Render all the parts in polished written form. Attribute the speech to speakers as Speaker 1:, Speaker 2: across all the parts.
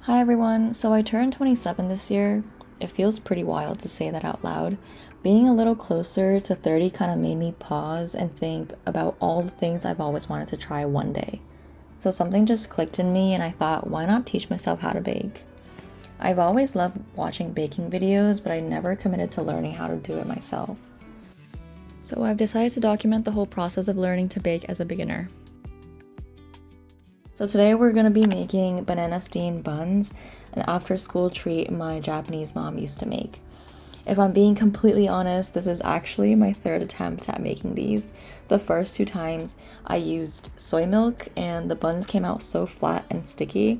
Speaker 1: Hi everyone, so I turned 27 this year. It feels pretty wild to say that out loud. Being a little closer to 30 kind of made me pause and think about all the things I've always wanted to try one day. So something just clicked in me and I thought, why not teach myself how to bake? I've always loved watching baking videos, but I never committed to learning how to do it myself. So I've decided to document the whole process of learning to bake as a beginner. So today we're going to be making banana steamed buns, an after-school treat my Japanese mom used to make. If I'm being completely honest, this is actually my third attempt at making these. The first two times I used soy milk and the buns came out so flat and sticky.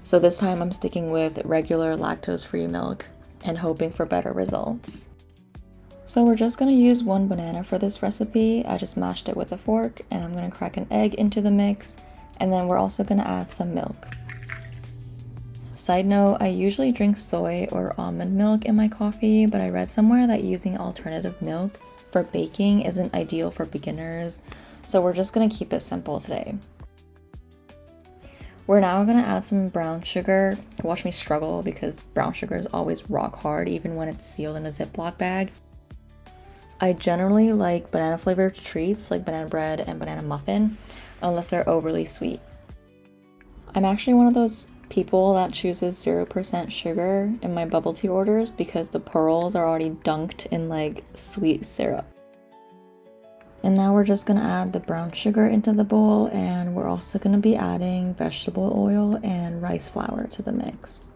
Speaker 1: So this time I'm sticking with regular lactose-free milk and hoping for better results. So we're just going to use one banana for this recipe. I just mashed it with a fork and I'm going to crack an egg into the mix. And then we're also going to add some milk. Side note, I usually drink soy or almond milk in my coffee, but I read somewhere that using alternative milk for baking isn't ideal for beginners, so we're just going to keep it simple today. We're now going to add some brown sugar. Watch me struggle because brown sugar is always rock hard even when it's sealed in a Ziploc bag. I generally like banana flavored treats like banana bread and banana muffin, unless they're overly sweet. I'm actually one of those people that chooses 0% sugar in my bubble tea orders because the pearls are already dunked in like sweet syrup. And now we're just gonna add the brown sugar into the bowl, and we're also gonna be adding vegetable oil and rice flour to the mix.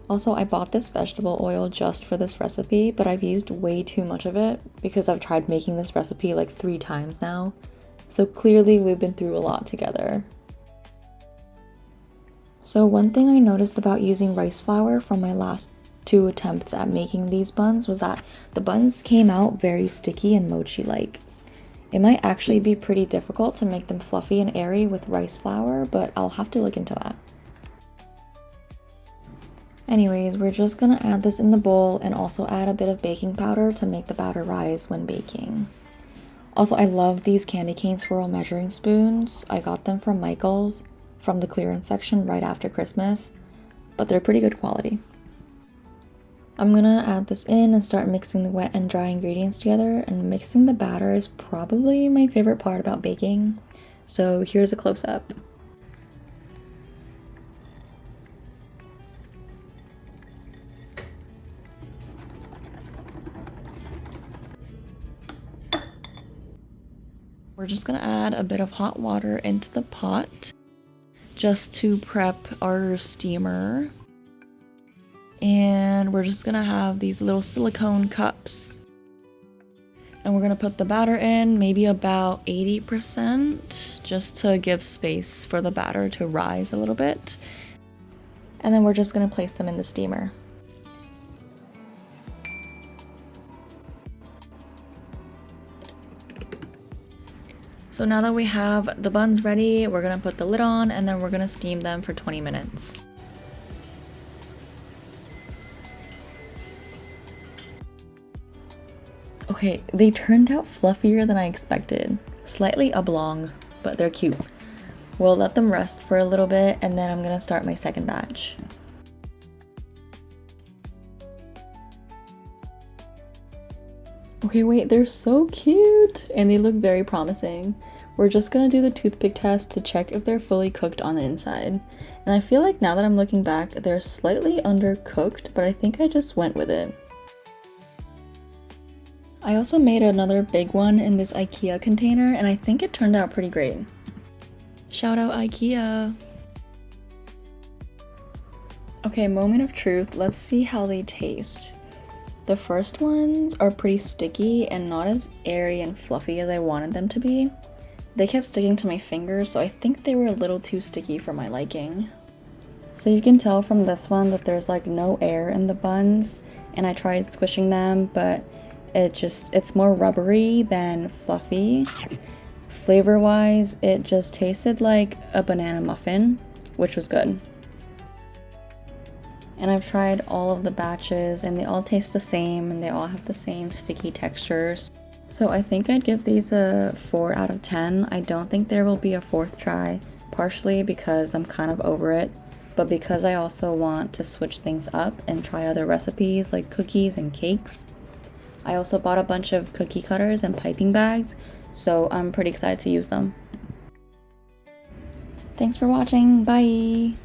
Speaker 1: Also, I bought this vegetable oil just for this recipe, but I've used way too much of it because I've tried making this recipe like 3 times now. So clearly we've been through a lot together. So one thing I noticed about using rice flour from my last 2 attempts at making these buns was that the buns came out very sticky and mochi-like. It might actually be pretty difficult to make them fluffy and airy with rice flour, but I'll have to look into that. Anyways, we're just gonna add this in the bowl and also add a bit of baking powder to make the batter rise when baking. Also, I love these candy cane swirl measuring spoons. I got them from Michael's from the clearance section right after Christmas, but they're pretty good quality. I'm gonna add this in and start mixing the wet and dry ingredients together, and mixing the batter is probably my favorite part about baking. So here's a close-up. We're just gonna add a bit of hot water into the pot just to prep our steamer. And we're just gonna have these little silicone cups. And we're gonna put the batter in, maybe about 80%, just to give space for the batter to rise a little bit. And then we're just gonna place them in the steamer. So now that we have the buns ready, we're gonna put the lid on and then we're gonna steam them for 20 minutes. Okay, they turned out fluffier than I expected. Slightly oblong, but they're cute. We'll let them rest for a little bit and then I'm gonna start my second batch. Okay, wait, they're so cute and they look very promising. We're just gonna do the toothpick test to check if they're fully cooked on the inside. And I feel like now that I'm looking back, they're slightly undercooked, but I think I just went with it. I also made another big one in this IKEA container and I think it turned out pretty great. Shout out IKEA! Okay, moment of truth, let's see how they taste. The first ones are pretty sticky and not as airy and fluffy as I wanted them to be. They kept sticking to my fingers, so I think they were a little too sticky for my liking. So you can tell from this one that there's like no air in the buns, and I tried squishing them, but it's more rubbery than fluffy. Flavor-wise, it just tasted like a banana muffin, which was good. And I've tried all of the batches and they all taste the same and they all have the same sticky textures. So I think I'd give these a 4 out of 10. I don't think there will be a fourth try, partially because I'm kind of over it, but because I also want to switch things up and try other recipes like cookies and cakes. I also bought a bunch of cookie cutters and piping bags, so I'm pretty excited to use them. Thanks for watching. Bye!